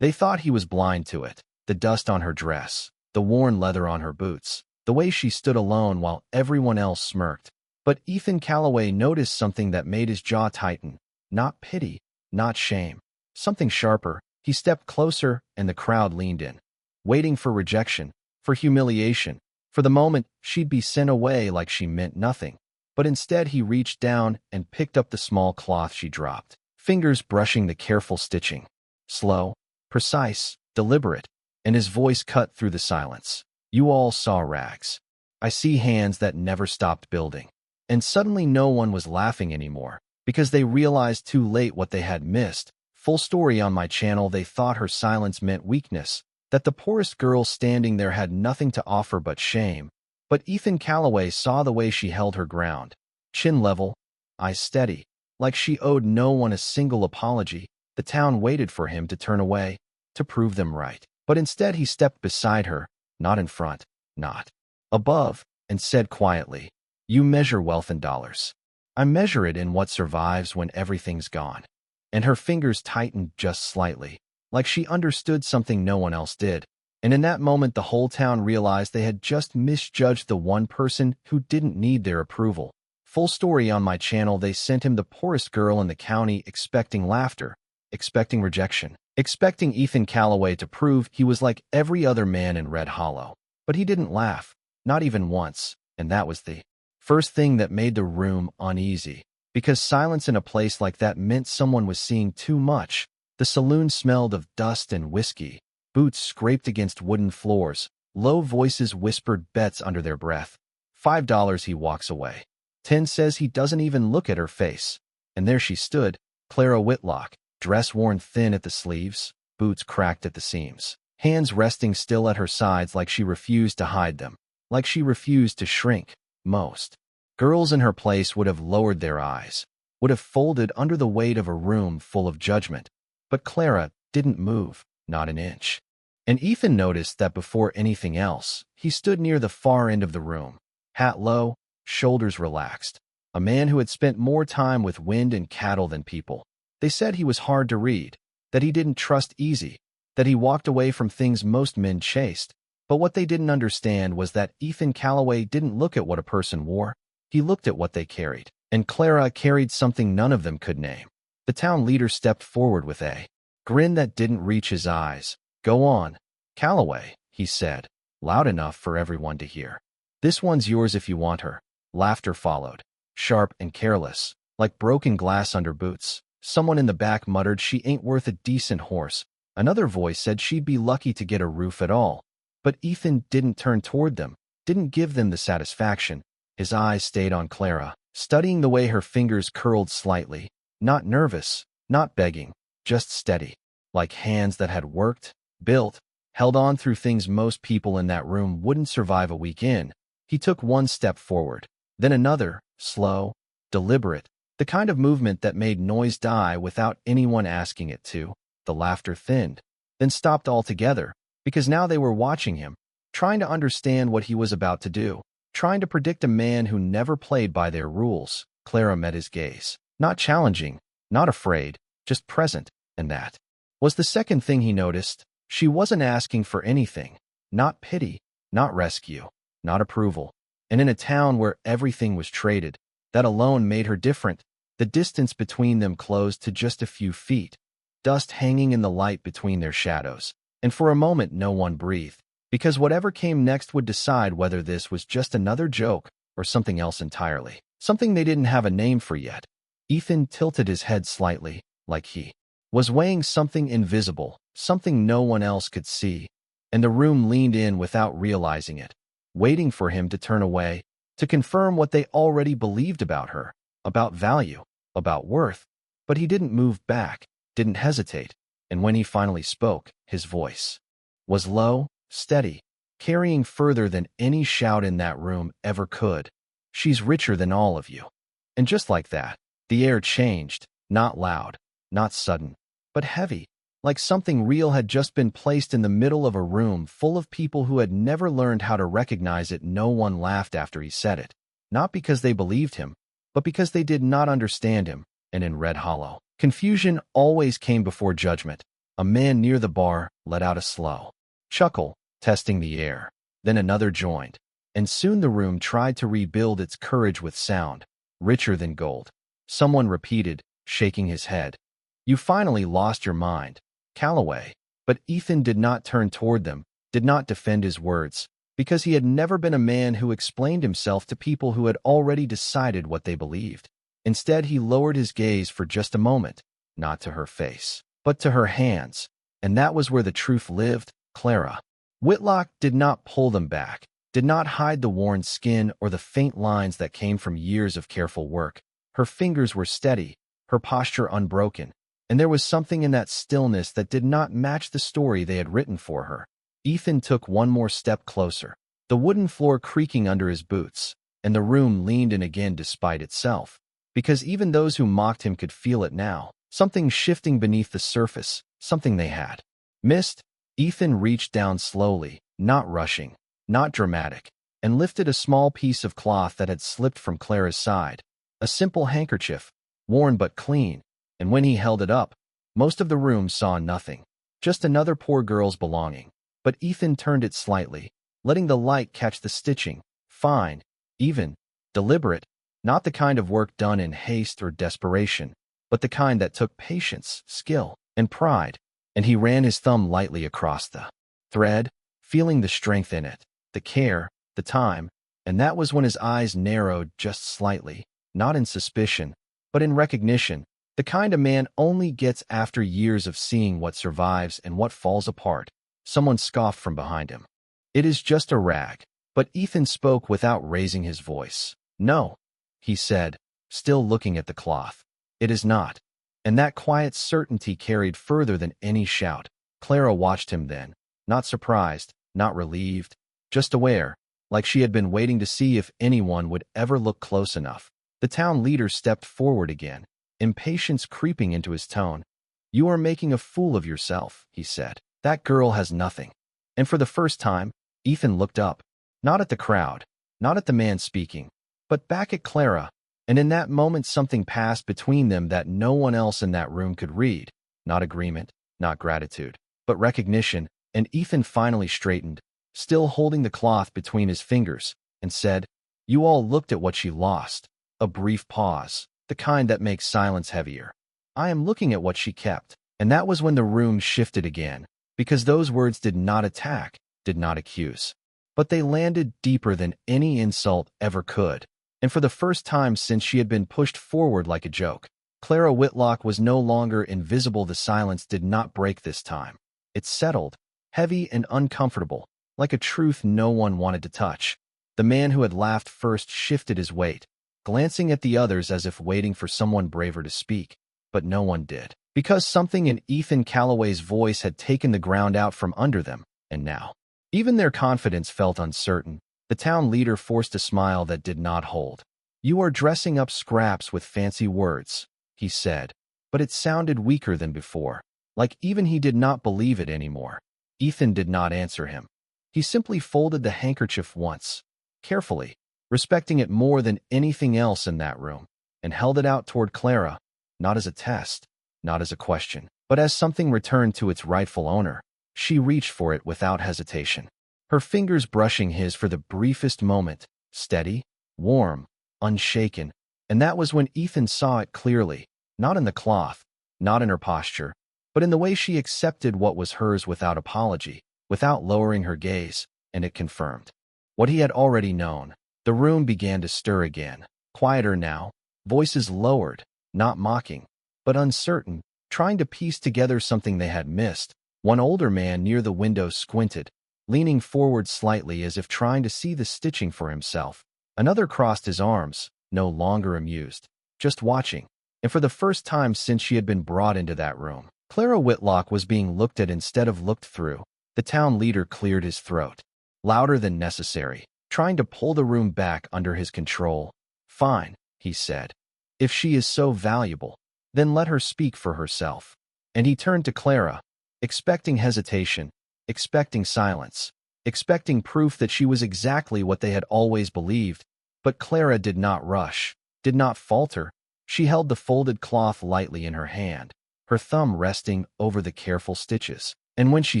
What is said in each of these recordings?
They thought he was blind to it. The dust on her dress, the worn leather on her boots, the way she stood alone while everyone else smirked. But Ethan Calloway noticed something that made his jaw tighten. Not pity, not shame. Something sharper. He stepped closer, and the crowd leaned in, waiting for rejection, for humiliation, for the moment she'd be sent away like she meant nothing. But instead he reached down and picked up the small cloth she dropped, fingers brushing the careful stitching. Slow, precise, deliberate, and his voice cut through the silence. You all saw rags. I see hands that never stopped building. And suddenly no one was laughing anymore, because they realized too late what they had missed. Full story on my channel. They thought her silence meant weakness, that the poorest girl standing there had nothing to offer but shame. But Ethan Calloway saw the way she held her ground. Chin level, eyes steady, like she owed no one a single apology. The town waited for him to turn away, to prove them right. But instead he stepped beside her, not in front, not above, and said quietly, "You measure wealth in dollars. I measure it in what survives when everything's gone." And her fingers tightened just slightly, like she understood something no one else did. And in that moment the whole town realized they had just misjudged the one person who didn't need their approval. Full story on my channel. They sent him the poorest girl in the county, expecting laughter, expecting rejection, expecting Ethan Calloway to prove he was like every other man in Red Hollow. But he didn't laugh, not even once, and that was the first thing that made the room uneasy. Because silence in a place like that meant someone was seeing too much. The saloon smelled of dust and whiskey. Boots scraped against wooden floors. Low voices whispered bets under their breath. $5. He walks away. 10 says he doesn't even look at her face. And there she stood, Clara Whitlock, dress worn thin at the sleeves, boots cracked at the seams, hands resting still at her sides like she refused to hide them, like she refused to shrink. Most girls in her place would have lowered their eyes, would have folded under the weight of a room full of judgment. But Clara didn't move, not an inch. And Ethan noticed that before anything else, he stood near the far end of the room, hat low, shoulders relaxed, a man who had spent more time with wind and cattle than people. They said he was hard to read, that he didn't trust easy, that he walked away from things most men chased. But what they didn't understand was that Ethan Calloway didn't look at what a person wore. He looked at what they carried. And Clara carried something none of them could name. The town leader stepped forward with a grin that didn't reach his eyes. "Go on, Calloway," he said, loud enough for everyone to hear. "This one's yours if you want her." Laughter followed, sharp and careless, like broken glass under boots. Someone in the back muttered, "She ain't worth a decent horse." Another voice said she'd be lucky to get a roof at all. But Ethan didn't turn toward them, didn't give them the satisfaction. His eyes stayed on Clara, studying the way her fingers curled slightly, not nervous, not begging, just steady, like hands that had worked, built, held on through things most people in that room wouldn't survive a week in. He took one step forward, then another, slow, deliberate, the kind of movement that made noise die without anyone asking it to. The laughter thinned, then stopped altogether, because now they were watching him, trying to understand what he was about to do, trying to predict a man who never played by their rules. Clara met his gaze, not challenging, not afraid, just present, and that was the second thing he noticed. She wasn't asking for anything, not pity, not rescue, not approval. And in a town where everything was traded, that alone made her different. The distance between them closed to just a few feet, dust hanging in the light between their shadows. And for a moment no one breathed, because whatever came next would decide whether this was just another joke or something else entirely, something they didn't have a name for yet. Ethan tilted his head slightly, like he was weighing something invisible, something no one else could see, and the room leaned in without realizing it, waiting for him to turn away, to confirm what they already believed about her, about value, about worth. But he didn't move back, didn't hesitate, and when he finally spoke, his voice was low, steady, carrying further than any shout in that room ever could. "She's richer than all of you." And just like that, the air changed, not loud, not sudden, but heavy, like something real had just been placed in the middle of a room full of people who had never learned how to recognize it. No one laughed after he said it, not because they believed him, but because they did not understand him. And in Red Hollow, confusion always came before judgment. A man near the bar let out a slow chuckle, testing the air. Then another joined, and soon the room tried to rebuild its courage with sound, richer than gold. Someone repeated, shaking his head, "You finally lost your mind, Calloway." But Ethan did not turn toward them, did not defend his words, because he had never been a man who explained himself to people who had already decided what they believed. Instead, he lowered his gaze for just a moment, not to her face, but to her hands, and that was where the truth lived. Clara Whitlock did not pull them back, did not hide the worn skin or the faint lines that came from years of careful work. Her fingers were steady, her posture unbroken, and there was something in that stillness that did not match the story they had written for her. Ethan took one more step closer, the wooden floor creaking under his boots, and the room leaned in again despite itself, because even those who mocked him could feel it now, something shifting beneath the surface, something they had missed. Ethan reached down slowly, not rushing, not dramatic, and lifted a small piece of cloth that had slipped from Clara's side, a simple handkerchief, worn but clean, and when he held it up, most of the room saw nothing, just another poor girl's belonging. But Ethan turned it slightly, letting the light catch the stitching, fine, even, deliberate, not the kind of work done in haste or desperation, but the kind that took patience, skill, and pride. And he ran his thumb lightly across the thread, feeling the strength in it, the care, the time, and that was when his eyes narrowed just slightly, not in suspicion, but in recognition, the kind a man only gets after years of seeing what survives and what falls apart. Someone scoffed from behind him. "It is just a rag." But Ethan spoke without raising his voice. "No," he said, still looking at the cloth. "It is not." And that quiet certainty carried further than any shout. Clara watched him then, not surprised, not relieved, just aware, like she had been waiting to see if anyone would ever look close enough. The town leader stepped forward again, impatience creeping into his tone. "You are making a fool of yourself," he said. "That girl has nothing." And for the first time, Ethan looked up, not at the crowd, not at the man speaking, but back at Clara. And in that moment something passed between them that no one else in that room could read. Not agreement, not gratitude, but recognition. And Ethan finally straightened, still holding the cloth between his fingers, and said, "You all looked at what she lost." A brief pause, the kind that makes silence heavier. "I am looking at what she kept." And that was when the room shifted again, because those words did not attack, did not accuse, but they landed deeper than any insult ever could. And for the first time since she had been pushed forward like a joke, Clara Whitlock was no longer invisible. The silence did not break this time. It settled, heavy and uncomfortable, like a truth no one wanted to touch. The man who had laughed first shifted his weight, glancing at the others as if waiting for someone braver to speak, but no one did, because something in Ethan Calloway's voice had taken the ground out from under them, and now, even their confidence felt uncertain. The town leader forced a smile that did not hold. "You are dressing up scraps with fancy words," he said, but it sounded weaker than before, like even he did not believe it anymore. Ethan did not answer him. He simply folded the handkerchief once, carefully, respecting it more than anything else in that room, and held it out toward Clara, not as a test, not as a question, but as something returned to its rightful owner. She reached for it without hesitation, her fingers brushing his for the briefest moment, steady, warm, unshaken, and that was when Ethan saw it clearly, not in the cloth, not in her posture, but in the way she accepted what was hers without apology, without lowering her gaze, and it confirmed what he had already known. The room began to stir again, quieter now, voices lowered, not mocking, but uncertain, trying to piece together something they had missed. One older man near the window squinted, leaning forward slightly as if trying to see the stitching for himself. Another crossed his arms, no longer amused, just watching. And for the first time since she had been brought into that room, Clara Whitlock was being looked at instead of looked through. The town leader cleared his throat, louder than necessary, trying to pull the room back under his control. "Fine," he said. "If she is so valuable, then let her speak for herself." And he turned to Clara, expecting hesitation, expecting silence, expecting proof that she was exactly what they had always believed. But Clara did not rush, did not falter. She held the folded cloth lightly in her hand, her thumb resting over the careful stitches. And when she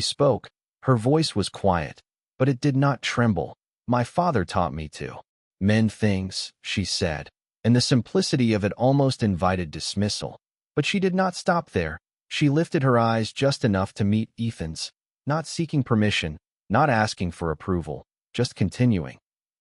spoke, her voice was quiet, but it did not tremble. "My father taught me to mend things," she said, and the simplicity of it almost invited dismissal. But she did not stop there. She lifted her eyes just enough to meet Ethan's, not seeking permission, not asking for approval, just continuing.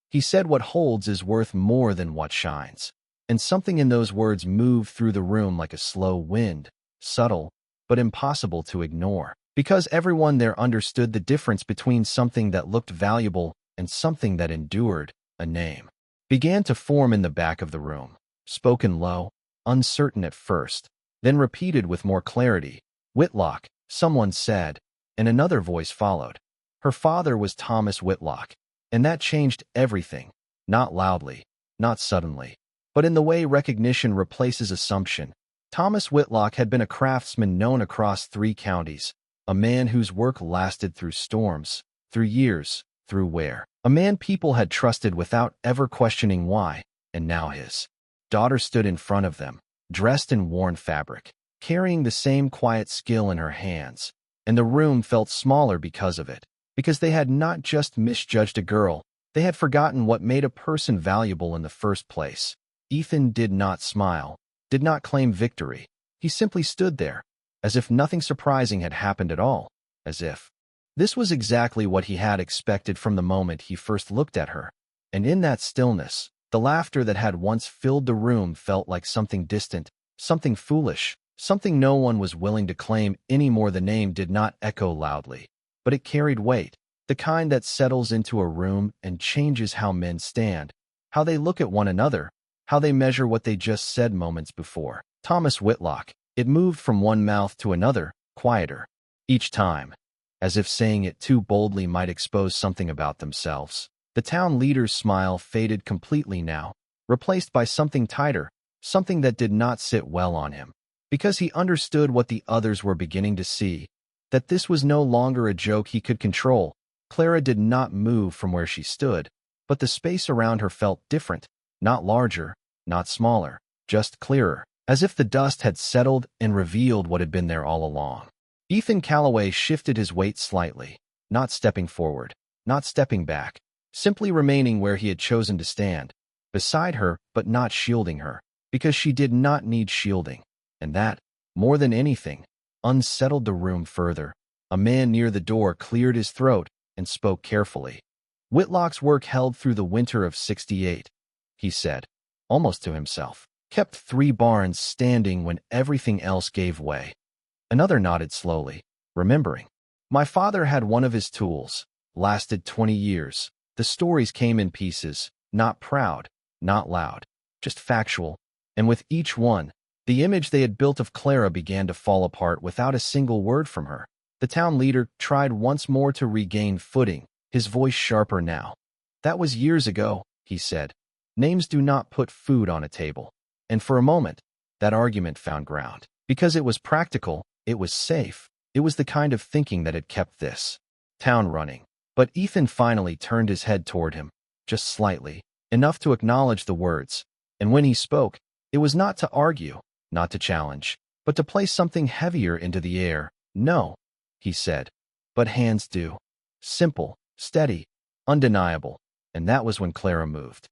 "He said what holds is worth more than what shines." And something in those words moved through the room like a slow wind, subtle, but impossible to ignore, because everyone there understood the difference between something that looked valuable and something that endured. A name began to form in the back of the room, spoken low, uncertain at first, then repeated with more clarity. "Whitlock," someone said, and another voice followed. Her father was Thomas Whitlock, and that changed everything, not loudly, not suddenly, but in the way recognition replaces assumption. Thomas Whitlock had been a craftsman known across 3 counties, a man whose work lasted through storms, through years, through wear. A man people had trusted without ever questioning why, and now his daughter stood in front of them, dressed in worn fabric, carrying the same quiet skill in her hands, and the room felt smaller because of it, because they had not just misjudged a girl, they had forgotten what made a person valuable in the first place. Ethan did not smile, did not claim victory. He simply stood there, as if nothing surprising had happened at all, as if this was exactly what he had expected from the moment he first looked at her. And in that stillness, the laughter that had once filled the room felt like something distant, something foolish, something no one was willing to claim anymore. The name did not echo loudly, but it carried weight, the kind that settles into a room and changes how men stand, how they look at one another, how they measure what they just said moments before. Thomas Whitlock. It moved from one mouth to another, quieter, each time, as if saying it too boldly might expose something about themselves. The town leader's smile faded completely now, replaced by something tighter, something that did not sit well on him, because he understood what the others were beginning to see, that this was no longer a joke he could control. Clara did not move from where she stood, but the space around her felt different, not larger, not smaller, just clearer, as if the dust had settled and revealed what had been there all along. Ethan Calloway shifted his weight slightly, not stepping forward, not stepping back, simply remaining where he had chosen to stand, beside her but not shielding her, because she did not need shielding, and that, more than anything, unsettled the room further. A man near the door cleared his throat and spoke carefully. "Whitlock's work held through the winter of '68, he said, almost to himself. "Kept 3 barns standing when everything else gave way." Another nodded slowly, remembering. "My father had one of his tools, lasted 20 years. The stories came in pieces, not proud, not loud, just factual. And with each one, the image they had built of Clara began to fall apart without a single word from her." The town leader tried once more to regain footing, his voice sharper now. "That was years ago," he said. "Names do not put food on a table." And for a moment, that argument found ground. Because it was practical, it was safe, it was the kind of thinking that had kept this town running. But Ethan finally turned his head toward him, just slightly, enough to acknowledge the words. And when he spoke, it was not to argue, not to challenge, but to place something heavier into the air. "No," he said, "but hands do." Simple, steady, undeniable. And that was when Clara moved.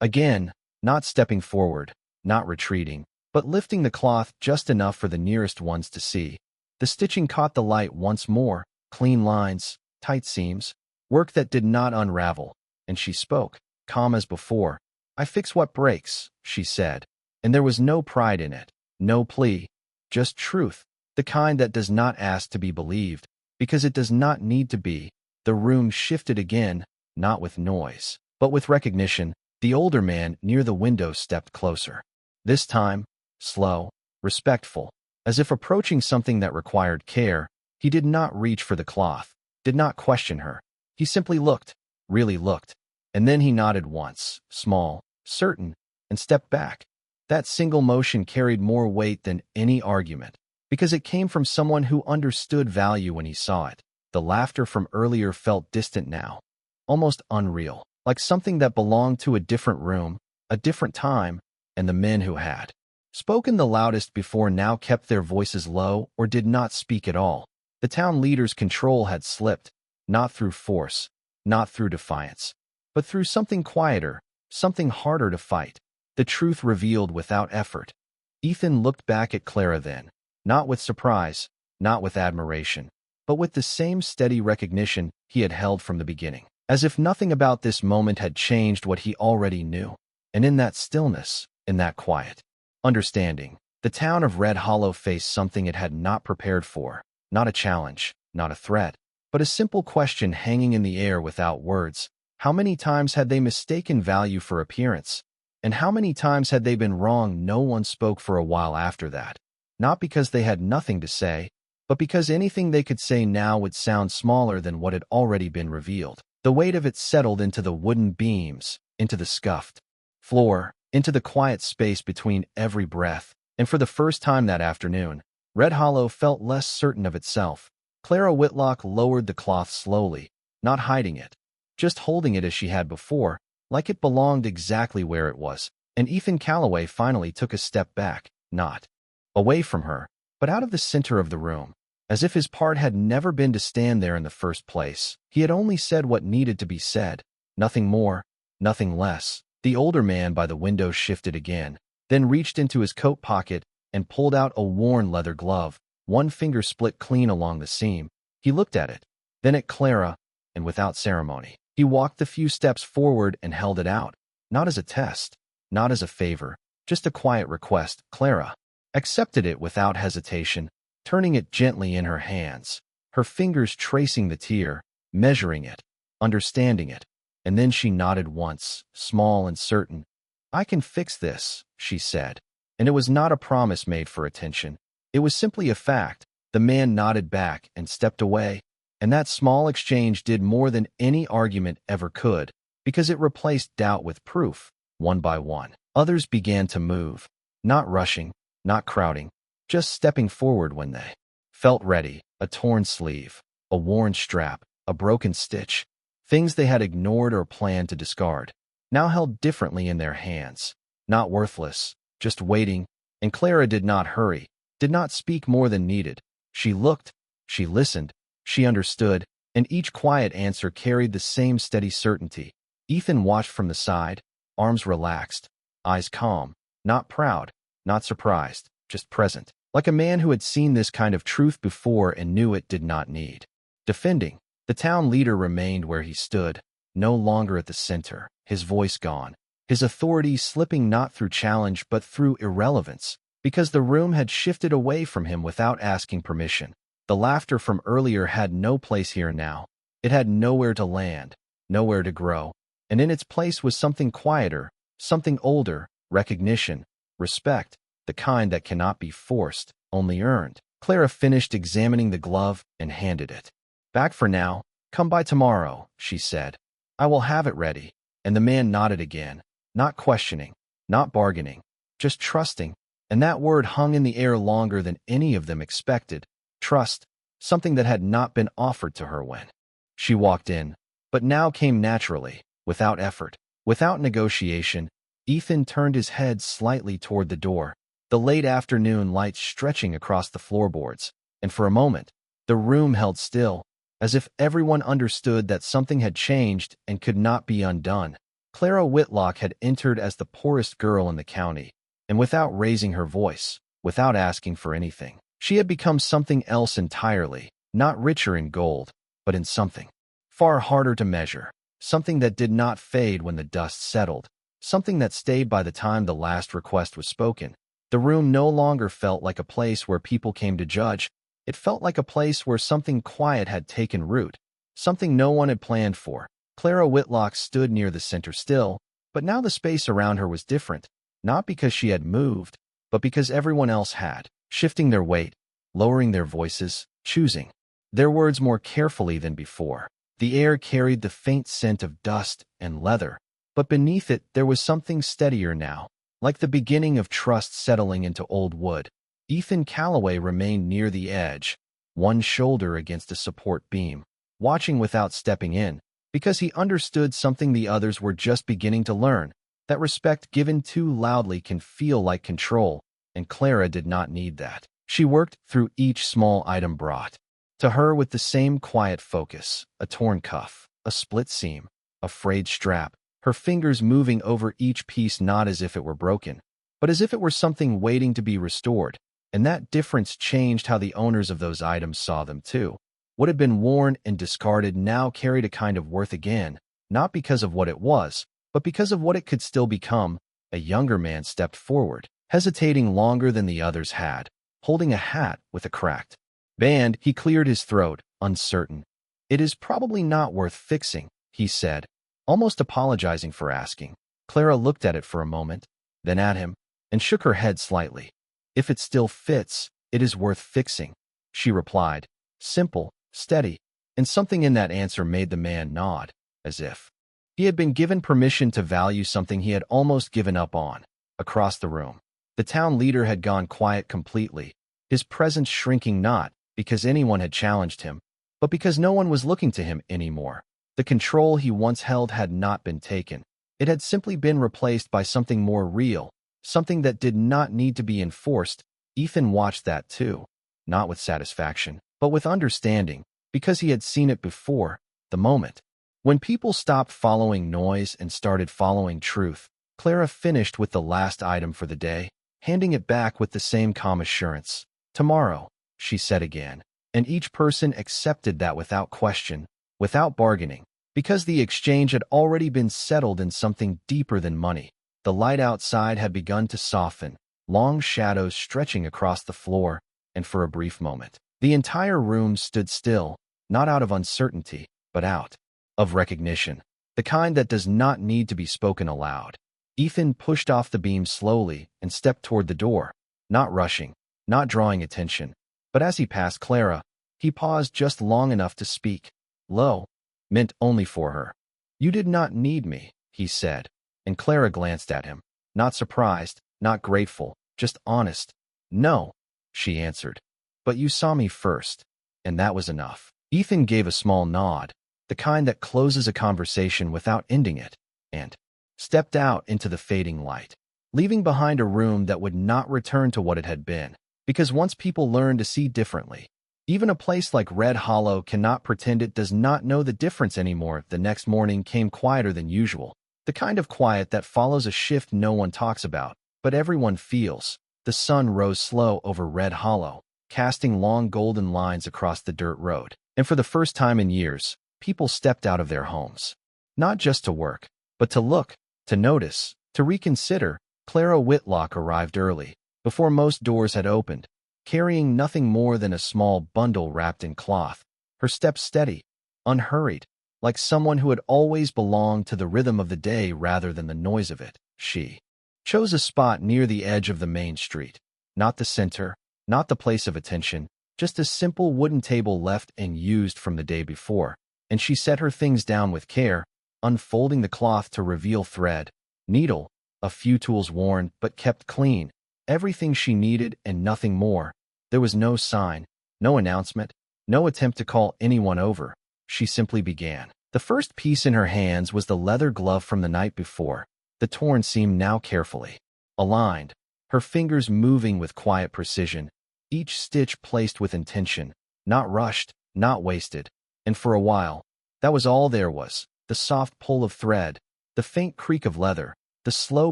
Again, not stepping forward, not retreating, but lifting the cloth just enough for the nearest ones to see. The stitching caught the light once more, clean lines, tight seams, work that did not unravel, and she spoke, calm as before. "I fix what breaks," she said, and there was no pride in it, no plea, just truth, the kind that does not ask to be believed, because it does not need to be. The room shifted again, not with noise, but with recognition. The older man near the window stepped closer. This time, slow, respectful, as if approaching something that required care. He did not reach for the cloth, did not question her. He simply looked, really looked, and then he nodded once, small, certain, and stepped back. That single motion carried more weight than any argument, because it came from someone who understood value when he saw it. The laughter from earlier felt distant now, almost unreal, like something that belonged to a different room, a different time, and the men who had spoken the loudest before now kept their voices low or did not speak at all. The town leader's control had slipped, not through force, not through defiance, but through something quieter, something harder to fight. The truth revealed without effort. Ethan looked back at Clara then, not with surprise, not with admiration, but with the same steady recognition he had held from the beginning, as if nothing about this moment had changed what he already knew. And in that stillness, in that quiet understanding, the town of Red Hollow faced something it had not prepared for, not a challenge, not a threat, but a simple question hanging in the air without words. How many times had they mistaken value for appearance? And how many times had they been wrong? No one spoke for a while after that. Not because they had nothing to say, but because anything they could say now would sound smaller than what had already been revealed. The weight of it settled into the wooden beams, into the scuffed floor, into the quiet space between every breath, and for the first time that afternoon, Red Hollow felt less certain of itself. Clara Whitlock lowered the cloth slowly, not hiding it, just holding it as she had before, like it belonged exactly where it was, and Ethan Calloway finally took a step back, not away from her, but out of the center of the room, as if his part had never been to stand there in the first place. He had only said what needed to be said, nothing more, nothing less. The older man by the window shifted again, then reached into his coat pocket and pulled out a worn leather glove, one finger split clean along the seam. He looked at it, then at Clara, and without ceremony, he walked a few steps forward and held it out, not as a test, not as a favor, just a quiet request. Clara accepted it without hesitation, turning it gently in her hands, her fingers tracing the tear, measuring it, understanding it. And then she nodded once, small and certain. "I can fix this," she said. And it was not a promise made for attention. It was simply a fact. The man nodded back and stepped away, and that small exchange did more than any argument ever could, because it replaced doubt with proof. One by one, others began to move, not rushing, not crowding, just stepping forward when they felt ready. A torn sleeve, a worn strap, a broken stitch. Things they had ignored or planned to discard, now held differently in their hands, not worthless, just waiting. And Clara did not hurry, did not speak more than needed. She looked, she listened, she understood, and each quiet answer carried the same steady certainty. Ethan watched from the side, arms relaxed, eyes calm, not proud, not surprised, just present, like a man who had seen this kind of truth before and knew it did not need defending. The town leader remained where he stood, no longer at the center, his voice gone, his authority slipping not through challenge but through irrelevance, because the room had shifted away from him without asking permission. The laughter from earlier had no place here now. It had nowhere to land, nowhere to grow, and in its place was something quieter, something older, recognition, respect, the kind that cannot be forced, only earned. Clara finished examining the glove and handed it back. "For now, come by tomorrow," she said. "I will have it ready." And the man nodded again, not questioning, not bargaining, just trusting. And that word hung in the air longer than any of them expected. Trust, something that had not been offered to her when she walked in, but now came naturally, without effort, without negotiation. Ethan turned his head slightly toward the door, the late afternoon light stretching across the floorboards, and for a moment, the room held still, as if everyone understood that something had changed and could not be undone. Clara Whitlock had entered as the poorest girl in the county, and without raising her voice, without asking for anything, she had become something else entirely, not richer in gold, but in something far harder to measure, something that did not fade when the dust settled, something that stayed by the time the last request was spoken. The room no longer felt like a place where people came to judge. It felt like a place where something quiet had taken root, something no one had planned for. Clara Whitlock stood near the center still, but now the space around her was different, not because she had moved, but because everyone else had, shifting their weight, lowering their voices, choosing their words more carefully than before. The air carried the faint scent of dust and leather, but beneath it there was something steadier now, like the beginning of trust settling into old wood. Ethan Calloway remained near the edge, one shoulder against a support beam, watching without stepping in, because he understood something the others were just beginning to learn, that respect given too loudly can feel like control, and Clara did not need that. She worked through each small item brought to her with the same quiet focus: a torn cuff, a split seam, a frayed strap, her fingers moving over each piece not as if it were broken, but as if it were something waiting to be restored. And that difference changed how the owners of those items saw them too. What had been worn and discarded now carried a kind of worth again, not because of what it was, but because of what it could still become. A younger man stepped forward, hesitating longer than the others had, holding a hat with a cracked band. He cleared his throat, uncertain. "It is probably not worth fixing," he said, almost apologizing for asking. Clara looked at it for a moment, then at him, and shook her head slightly. "If it still fits, it is worth fixing," she replied, simple, steady, and something in that answer made the man nod, as if he had been given permission to value something he had almost given up on. Across the room, the town leader had gone quiet completely, his presence shrinking not because anyone had challenged him, but because no one was looking to him anymore. The control he once held had not been taken. It had simply been replaced by something more real, something that did not need to be enforced. Ethan watched that too, not with satisfaction, but with understanding, because he had seen it before. The moment when people stopped following noise and started following truth, Clara finished with the last item for the day, handing it back with the same calm assurance. "Tomorrow," she said again, and each person accepted that without question, without bargaining, because the exchange had already been settled in something deeper than money. The light outside had begun to soften, long shadows stretching across the floor, and for a brief moment, the entire room stood still, not out of uncertainty, but out of recognition, the kind that does not need to be spoken aloud. Ethan pushed off the beam slowly and stepped toward the door, not rushing, not drawing attention, but as he passed Clara, he paused just long enough to speak. Low, meant only for her. "You did not need me," he said, and Clara glanced at him, not surprised, not grateful, just honest. "No," she answered, "but you saw me first, and that was enough." Ethan gave a small nod, the kind that closes a conversation without ending it, and stepped out into the fading light, leaving behind a room that would not return to what it had been, because once people learn to see differently, even a place like Red Hollow cannot pretend it does not know the difference anymore. The next morning came quieter than usual, the kind of quiet that follows a shift no one talks about, but everyone feels. The sun rose slow over Red Hollow, casting long golden lines across the dirt road, and for the first time in years, people stepped out of their homes. Not just to work, but to look, to notice, to reconsider. Clara Whitlock arrived early, before most doors had opened, carrying nothing more than a small bundle wrapped in cloth, her steps steady, unhurried, like someone who had always belonged to the rhythm of the day rather than the noise of it. She chose a spot near the edge of the main street, not the center, not the place of attention, just a simple wooden table left and used from the day before, and she set her things down with care, unfolding the cloth to reveal thread, needle, a few tools worn but kept clean, everything she needed and nothing more. There was no sign, no announcement, no attempt to call anyone over. She simply began. The first piece in her hands was the leather glove from the night before, the torn seam now carefully aligned, her fingers moving with quiet precision, each stitch placed with intention, not rushed, not wasted. And for a while, that was all there was: the soft pull of thread, the faint creak of leather, the slow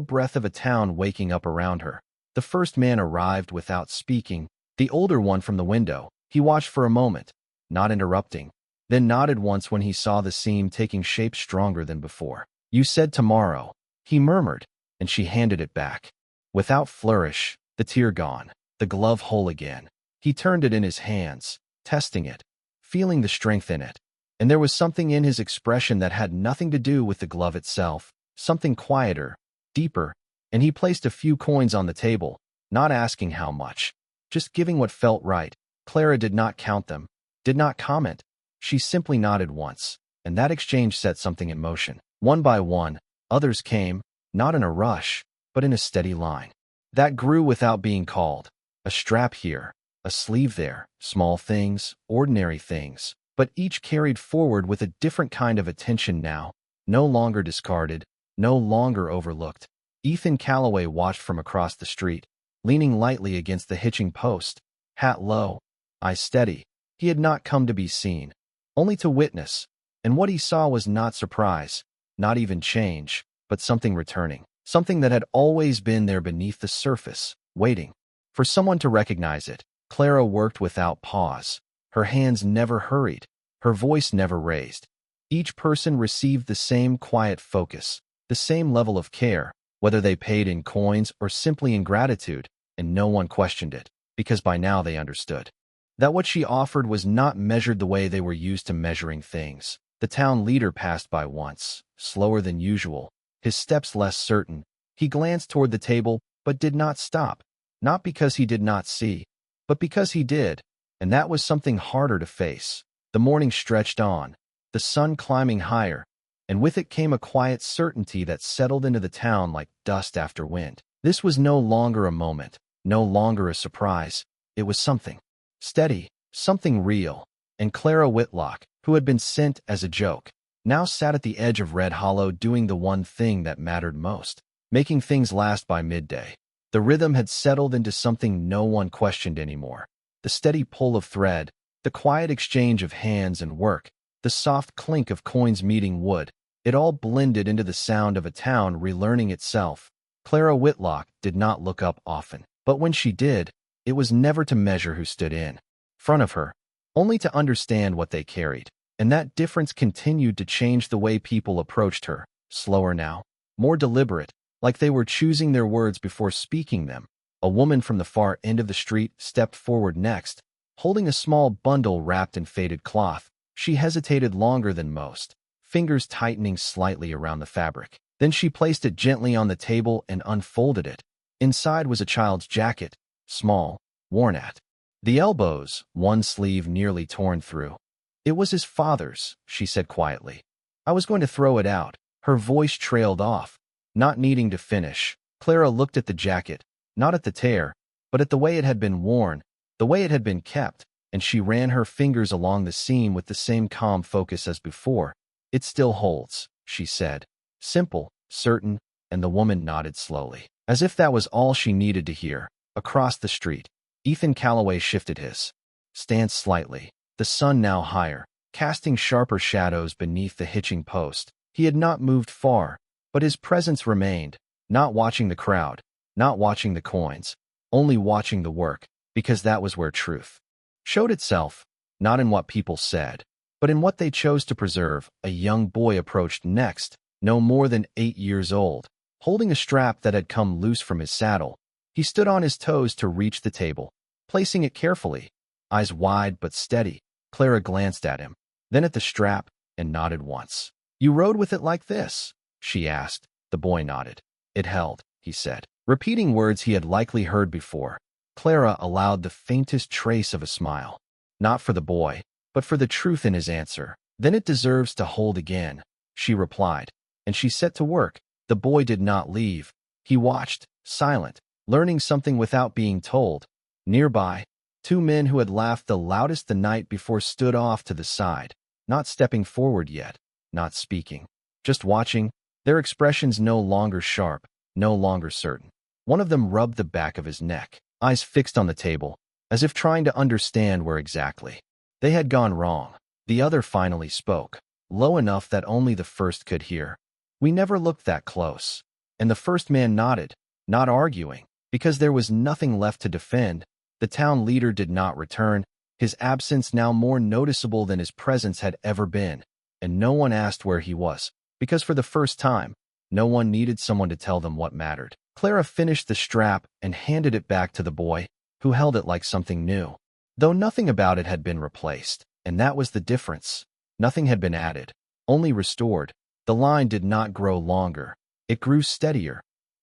breath of a town waking up around her. The first man arrived without speaking, the older one from the window. He watched for a moment, not interrupting, then nodded once when he saw the seam taking shape stronger than before. "You said tomorrow," he murmured, and she handed it back. Without flourish, the tear gone, the glove whole again. He turned it in his hands, testing it, feeling the strength in it. And there was something in his expression that had nothing to do with the glove itself, something quieter, deeper, and he placed a few coins on the table, not asking how much, just giving what felt right. Clara did not count them, did not comment. She simply nodded once, and that exchange set something in motion. One by one, others came, not in a rush, but in a steady line. That grew without being called. A strap here, a sleeve there, small things, ordinary things, but each carried forward with a different kind of attention now, no longer discarded, no longer overlooked. Ethan Calloway watched from across the street, leaning lightly against the hitching post, hat low, eyes steady. He had not come to be seen, only to witness, and what he saw was not surprise, not even change, but something returning, something that had always been there beneath the surface, waiting for someone to recognize it. Clara worked without pause. Her hands never hurried, her voice never raised. Each person received the same quiet focus, the same level of care, whether they paid in coins or simply in gratitude, and no one questioned it, because by now they understood that what she offered was not measured the way they were used to measuring things. The town leader passed by once, slower than usual, his steps less certain. He glanced toward the table, but did not stop, not because he did not see, but because he did, and that was something harder to face. The morning stretched on, the sun climbing higher, and with it came a quiet certainty that settled into the town like dust after wind. This was no longer a moment, no longer a surprise. It was something steady, something real, and Clara Whitlock, who had been sent as a joke, now sat at the edge of Red Hollow doing the one thing that mattered most, making things last by midday. The rhythm had settled into something no one questioned anymore. The steady pull of thread, the quiet exchange of hands and work, the soft clink of coins meeting wood, it all blended into the sound of a town relearning itself. Clara Whitlock did not look up often, but when she did, it was never to measure who stood in front of her, only to understand what they carried. And that difference continued to change the way people approached her, slower now, more deliberate, like they were choosing their words before speaking them. A woman from the far end of the street stepped forward next, holding a small bundle wrapped in faded cloth. She hesitated longer than most, fingers tightening slightly around the fabric. Then she placed it gently on the table and unfolded it. Inside was a child's jacket, small, worn at the elbows, one sleeve nearly torn through. It was his father's, she said quietly. I was going to throw it out. Her voice trailed off, not needing to finish. Clara looked at the jacket, not at the tear, but at the way it had been worn, the way it had been kept, and she ran her fingers along the seam with the same calm focus as before. It still holds, she said. Simple, certain, and the woman nodded slowly, as if that was all she needed to hear. Across the street, Ethan Calloway shifted his stance slightly, the sun now higher, casting sharper shadows beneath the hitching post. He had not moved far, but his presence remained, not watching the crowd, not watching the coins, only watching the work, because that was where truth showed itself, not in what people said, but in what they chose to preserve. A young boy approached next, no more than 8 years old, holding a strap that had come loose from his saddle. He stood on his toes to reach the table, placing it carefully, eyes wide but steady. Clara glanced at him, then at the strap, and nodded once. You rode with it like this? She asked. The boy nodded. It held, he said, repeating words he had likely heard before. Clara allowed the faintest trace of a smile, not for the boy, but for the truth in his answer. Then it deserves to hold again, she replied, and she set to work. The boy did not leave. He watched, silent, learning something without being told. Nearby, 2 men who had laughed the loudest the night before stood off to the side, not stepping forward yet, not speaking, just watching, their expressions no longer sharp, no longer certain. One of them rubbed the back of his neck, eyes fixed on the table, as if trying to understand where exactly they had gone wrong. The other finally spoke, low enough that only the first could hear. We never looked that close. And the first man nodded, not arguing, because there was nothing left to defend. The town leader did not return, his absence now more noticeable than his presence had ever been, and no one asked where he was, because for the first time, no one needed someone to tell them what mattered. Clara finished the strap and handed it back to the boy, who held it like something new, though nothing about it had been replaced, and that was the difference. Nothing had been added, only restored. The line did not grow longer, it grew steadier,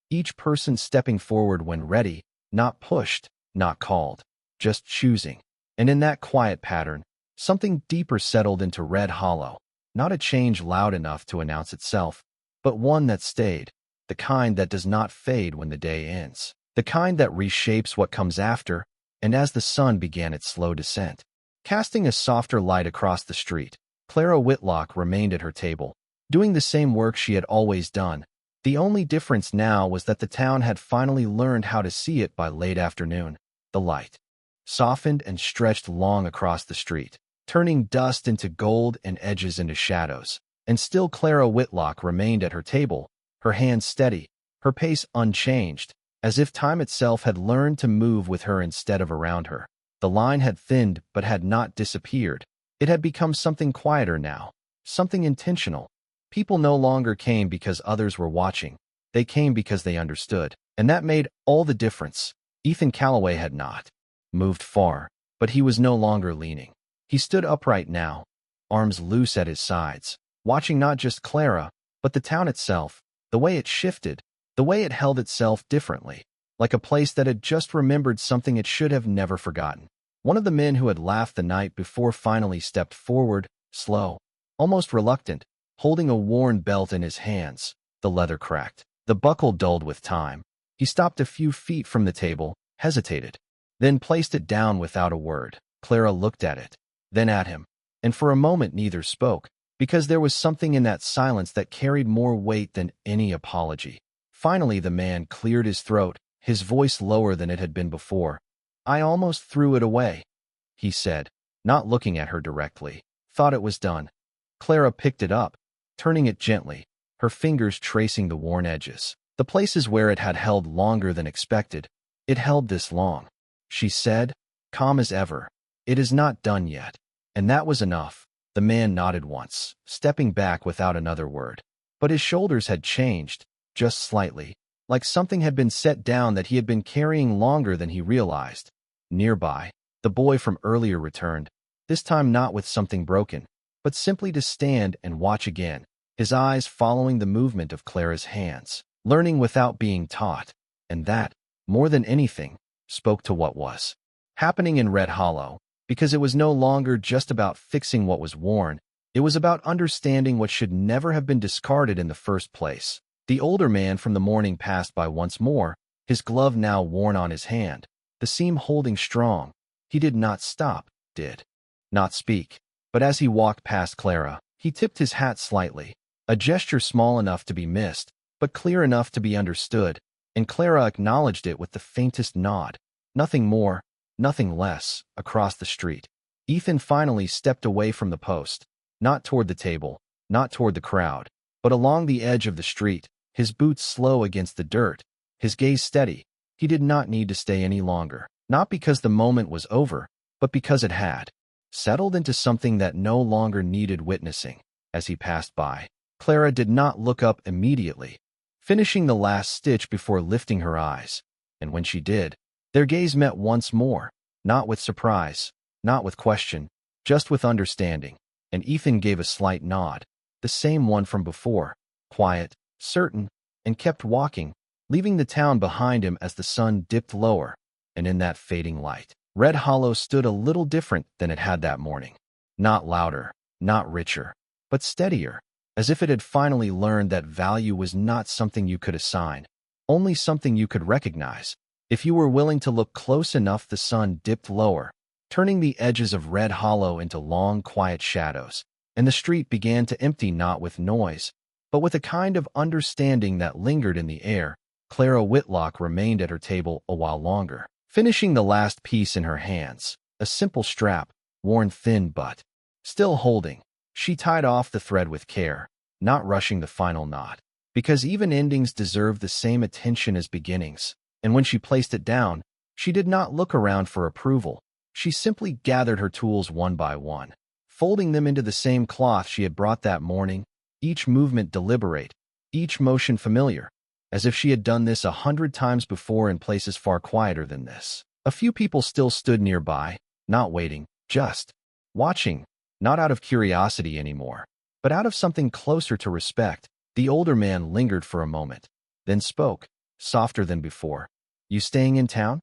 each person stepping forward when ready, not pushed, not called, just choosing. And in that quiet pattern, something deeper settled into Red Hollow, not a change loud enough to announce itself, but one that stayed, the kind that does not fade when the day ends, the kind that reshapes what comes after. And as the sun began its slow descent, casting a softer light across the street, Clara Whitlock remained at her table, doing the same work she had always done, The only difference now was that the town had finally learned how to see it by late afternoon. The light softened and stretched long across the street, turning dust into gold and edges into shadows. And still Clara Whitlock remained at her table, her hands steady, her pace unchanged, as if time itself had learned to move with her instead of around her. The line had thinned but had not disappeared. It had become something quieter now, something intentional. People no longer came because others were watching. They came because they understood. And that made all the difference. Ethan Calloway had not moved far, but he was no longer leaning. He stood upright now, arms loose at his sides, watching not just Clara, but the town itself, the way it shifted, the way it held itself differently, like a place that had just remembered something it should have never forgotten. One of the men who had laughed the night before finally stepped forward, slow, almost reluctant, holding a worn belt in his hands. The leather cracked. The buckle dulled with time. He stopped a few feet from the table, hesitated, then placed it down without a word. Clara looked at it, then at him, and for a moment neither spoke, because there was something in that silence that carried more weight than any apology. Finally the man cleared his throat, his voice lower than it had been before. "I almost threw it away," he said, not looking at her directly. "Thought it was done." Clara picked it up, turning it gently, her fingers tracing the worn edges, the places where it had held longer than expected. "It held this long," she said, calm as ever. "It is not done yet." And that was enough. The man nodded once, stepping back without another word. But his shoulders had changed, just slightly, like something had been set down that he had been carrying longer than he realized. Nearby, the boy from earlier returned, this time not with something broken, but simply to stand and watch again, his eyes following the movement of Clara's hands, learning without being taught. And that, more than anything, spoke to what was happening in Red Hollow, because it was no longer just about fixing what was worn. It was about understanding what should never have been discarded in the first place. The older man from the morning passed by once more, his glove now worn on his hand, the seam holding strong. He did not stop, did not speak. But as he walked past Clara, he tipped his hat slightly, a gesture small enough to be missed, but clear enough to be understood, and Clara acknowledged it with the faintest nod. Nothing more, nothing less. Across the street, Ethan finally stepped away from the post, not toward the table, not toward the crowd, but along the edge of the street, his boots slow against the dirt, his gaze steady. He did not need to stay any longer, not because the moment was over, but because it had settled into something that no longer needed witnessing. As he passed by, Clara did not look up immediately, finishing the last stitch before lifting her eyes, and when she did, their gaze met once more, not with surprise, not with question, just with understanding, and Ethan gave a slight nod, the same one from before, quiet, certain, and kept walking, leaving the town behind him as the sun dipped lower. And in that fading light, Red Hollow stood a little different than it had that morning. Not louder, not richer, but steadier, as if it had finally learned that value was not something you could assign, only something you could recognize. If you were willing to look close enough, the sun dipped lower, turning the edges of Red Hollow into long, quiet shadows, and the street began to empty, not with noise, but with a kind of understanding that lingered in the air. Clara Whitlock remained at her table a while longer, finishing the last piece in her hands, a simple strap, worn thin but still holding. She tied off the thread with care, not rushing the final knot, because even endings deserve the same attention as beginnings. And when she placed it down, she did not look around for approval. She simply gathered her tools one by one, folding them into the same cloth she had brought that morning, each movement deliberate, each motion familiar, as if she had done this 100 times before in places far quieter than this. A few people still stood nearby, not waiting, just watching, not out of curiosity anymore, but out of something closer to respect. The older man lingered for a moment, then spoke, softer than before. "You staying in town?"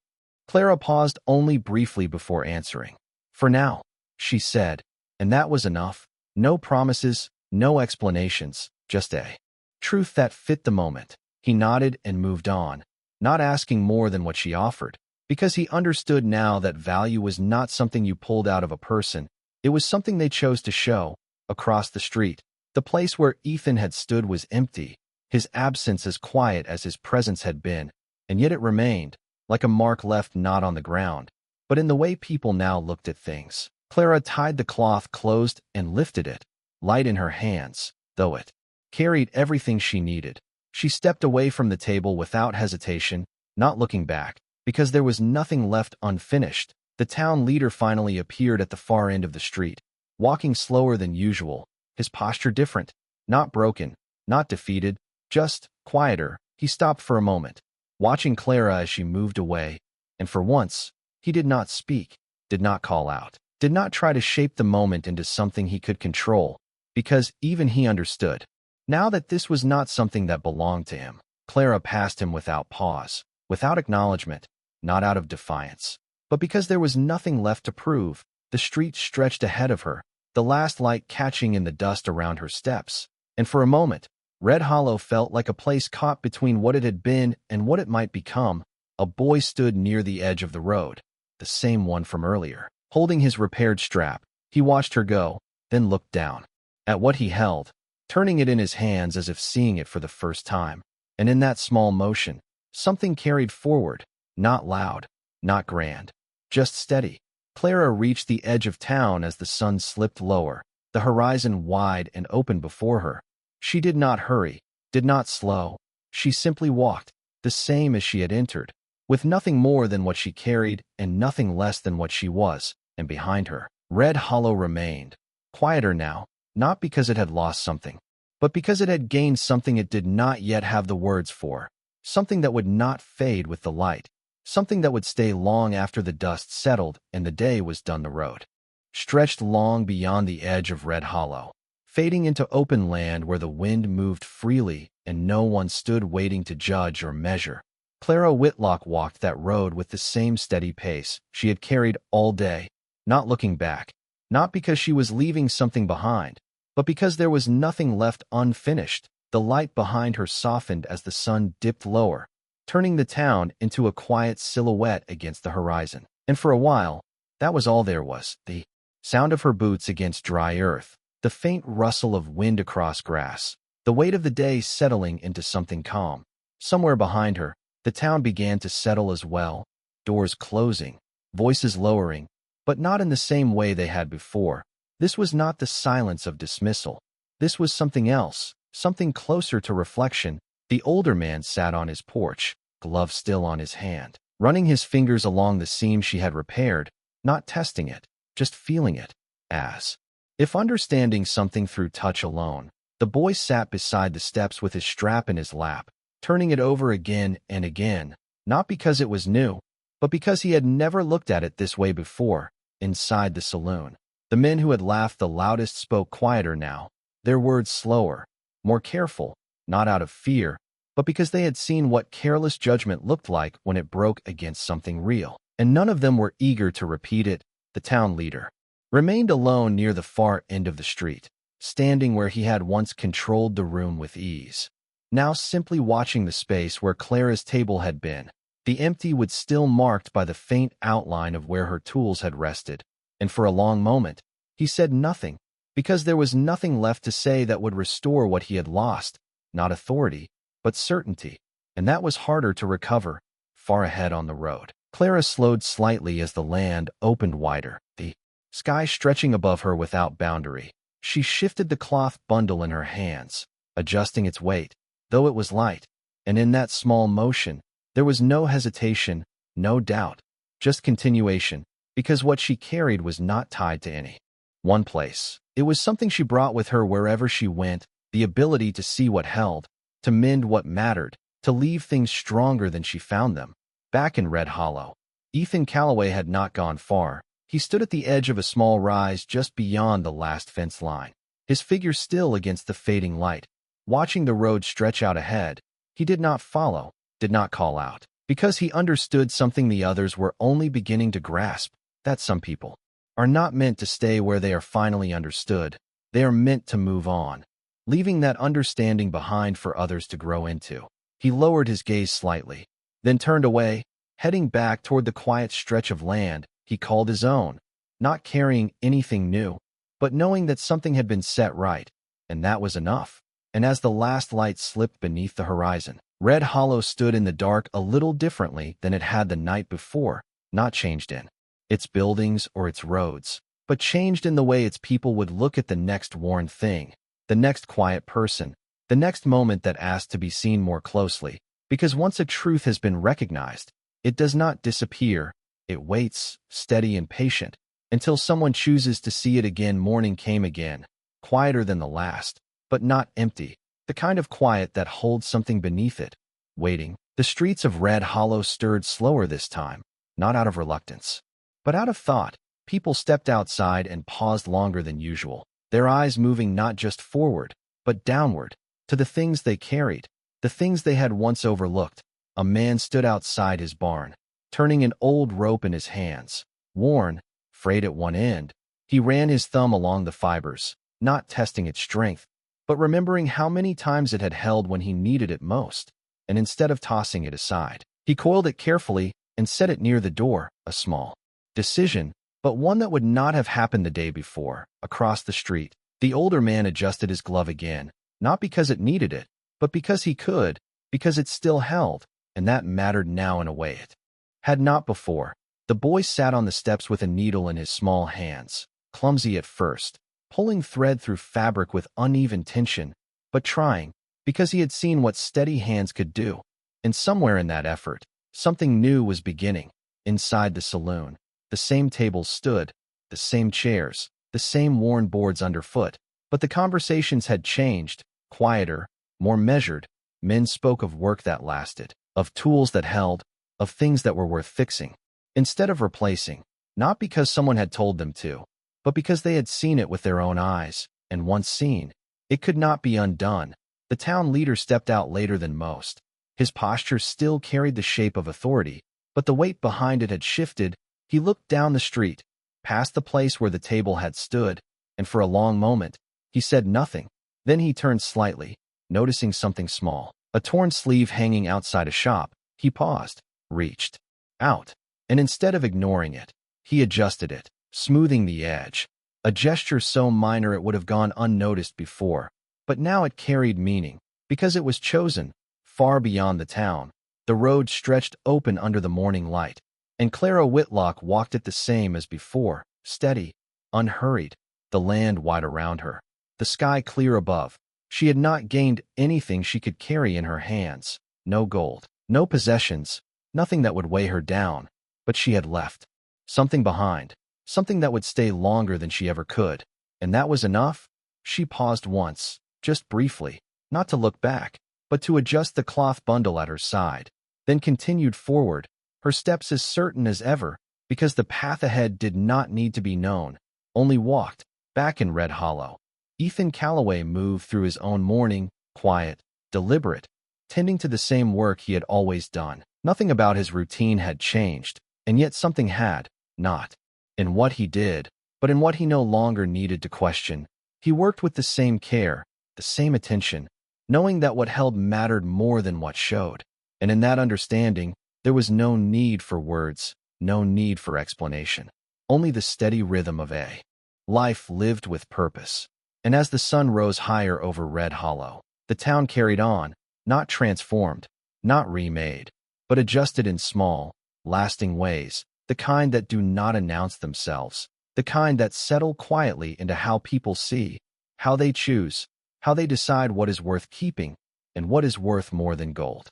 Clara paused only briefly before answering. "For now," she said, and that was enough. No promises, no explanations, just a truth that fit the moment. He nodded and moved on, not asking more than what she offered, because he understood now that value was not something you pulled out of a person. It was something they chose to show. Across the street, the place where Ethan had stood was empty, his absence as quiet as his presence had been, and yet it remained, like a mark left not on the ground, but in the way people now looked at things. Clara tied the cloth closed and lifted it, light in her hands, though it carried everything she needed. She stepped away from the table without hesitation, not looking back, because there was nothing left unfinished. The town leader finally appeared at the far end of the street, walking slower than usual, his posture different, not broken, not defeated, just quieter. He stopped for a moment, watching Clara as she moved away, and for once, he did not speak, did not call out, did not try to shape the moment into something he could control, because even he understood. Now that this was not something that belonged to him, Clara passed him without pause, without acknowledgement, not out of defiance, but because there was nothing left to prove. The street stretched ahead of her, the last light catching in the dust around her steps, and for a moment, Red Hollow felt like a place caught between what it had been and what it might become. A boy stood near the edge of the road, the same one from earlier. Holding his repaired strap, he watched her go, then looked down at what he held, turning it in his hands as if seeing it for the first time. And in that small motion, something carried forward, not loud, not grand, just steady. Clara reached the edge of town as the sun slipped lower, the horizon wide and open before her. She did not hurry, did not slow. She simply walked, the same as she had entered, with nothing more than what she carried and nothing less than what she was, and behind her, Red Hollow remained, quieter now, not because it had lost something, but because it had gained something it did not yet have the words for, something that would not fade with the light, something that would stay long after the dust settled and the day was done. The road stretched long beyond the edge of Red Hollow, fading into open land where the wind moved freely and no one stood waiting to judge or measure. Clara Whitlock walked that road with the same steady pace she had carried all day, not looking back, not because she was leaving something behind, but because there was nothing left unfinished. The light behind her softened as the sun dipped lower, turning the town into a quiet silhouette against the horizon. And for a while, that was all there was. The sound of her boots against dry earth, the faint rustle of wind across grass, the weight of the day settling into something calm. Somewhere behind her, the town began to settle as well, doors closing, voices lowering, but not in the same way they had before. This was not the silence of dismissal. This was something else, something closer to reflection. The older man sat on his porch, glove still on his hand, running his fingers along the seam she had repaired, not testing it, just feeling it, as if understanding something through touch alone. The boy sat beside the steps with his strap in his lap, turning it over again and again, not because it was new, but because he had never looked at it this way before. Inside the saloon, the men who had laughed the loudest spoke quieter now, their words slower, more careful, not out of fear, but because they had seen what careless judgment looked like when it broke against something real, and none of them were eager to repeat it. The town leader remained alone near the far end of the street, standing where he had once controlled the room with ease, now simply watching the space where Clara's table had been, the empty wood still marked by the faint outline of where her tools had rested. And for a long moment, he said nothing, because there was nothing left to say that would restore what he had lost, not authority, but certainty, and that was harder to recover. Far ahead on the road, Clara slowed slightly as the land opened wider, the sky stretching above her without boundary. She shifted the cloth bundle in her hands, adjusting its weight, though it was light, and in that small motion, there was no hesitation, no doubt, just continuation, because what she carried was not tied to any one place. It was something she brought with her wherever she went, the ability to see what held, to mend what mattered, to leave things stronger than she found them. Back in Red Hollow, Ethan Calloway had not gone far. He stood at the edge of a small rise just beyond the last fence line, his figure still against the fading light, watching the road stretch out ahead. He did not follow, did not call out, because he understood something the others were only beginning to grasp, that some people are not meant to stay where they are finally understood. They are meant to move on, leaving that understanding behind for others to grow into. He lowered his gaze slightly, then turned away, heading back toward the quiet stretch of land he called his own, not carrying anything new, but knowing that something had been set right, and that was enough. And as the last light slipped beneath the horizon, Red Hollow stood in the dark a little differently than it had the night before, not changed in its buildings or its roads, but changed in the way its people would look at the next worn thing, the next quiet person, the next moment that asked to be seen more closely. Because once a truth has been recognized, it does not disappear. It waits, steady and patient, until someone chooses to see it again. Morning came again, quieter than the last, but not empty, the kind of quiet that holds something beneath it, waiting. The streets of Red Hollow stirred slower this time, not out of reluctance, but out of thought. People stepped outside and paused longer than usual, their eyes moving not just forward, but downward, to the things they carried, the things they had once overlooked. A man stood outside his barn, turning an old rope in his hands, worn, frayed at one end. He ran his thumb along the fibers, not testing its strength, but remembering how many times it had held when he needed it most. And instead of tossing it aside, he coiled it carefully and set it near the door, a small decision, but one that would not have happened the day before. Across the street, the older man adjusted his glove again, not because it needed it, but because he could, because it still held, and that mattered now in a way it had not before. The boy sat on the steps with a needle in his small hands, clumsy at first, pulling thread through fabric with uneven tension, but trying, because he had seen what steady hands could do. And somewhere in that effort, something new was beginning. Inside the saloon, the same tables stood, the same chairs, the same worn boards underfoot, but the conversations had changed, quieter, more measured. Men spoke of work that lasted, of tools that held, of things that were worth fixing, instead of replacing, not because someone had told them to, but because they had seen it with their own eyes, and once seen, it could not be undone. The town leader stepped out later than most. His posture still carried the shape of authority, but the weight behind it had shifted. He looked down the street, past the place where the table had stood, and for a long moment, he said nothing. Then he turned slightly, noticing something small, a torn sleeve hanging outside a shop. He paused, reached out, and instead of ignoring it, he adjusted it, smoothing the edge. A gesture so minor it would have gone unnoticed before, but now it carried meaning, because it was chosen, far beyond the town. The road stretched open under the morning light, and Clara Whitlock walked it the same as before, steady, unhurried, the land wide around her, the sky clear above. She had not gained anything she could carry in her hands, no gold, no possessions, nothing that would weigh her down, but she had left something behind, something that would stay longer than she ever could, and that was enough. She paused once, just briefly, not to look back, but to adjust the cloth bundle at her side, then continued forward, her steps as certain as ever, because the path ahead did not need to be known, only walked. Back in Red Hollow, Ethan Calloway moved through his own morning, quiet, deliberate, tending to the same work he had always done. Nothing about his routine had changed, and yet something had, not in what he did, but in what he no longer needed to question. He worked with the same care, the same attention, knowing that what held mattered more than what showed. And in that understanding, there was no need for words, no need for explanation, only the steady rhythm of a life lived with purpose. And as the sun rose higher over Red Hollow, the town carried on, not transformed, not remade, but adjusted in small, lasting ways, the kind that do not announce themselves, the kind that settle quietly into how people see, how they choose, how they decide what is worth keeping, and what is worth more than gold.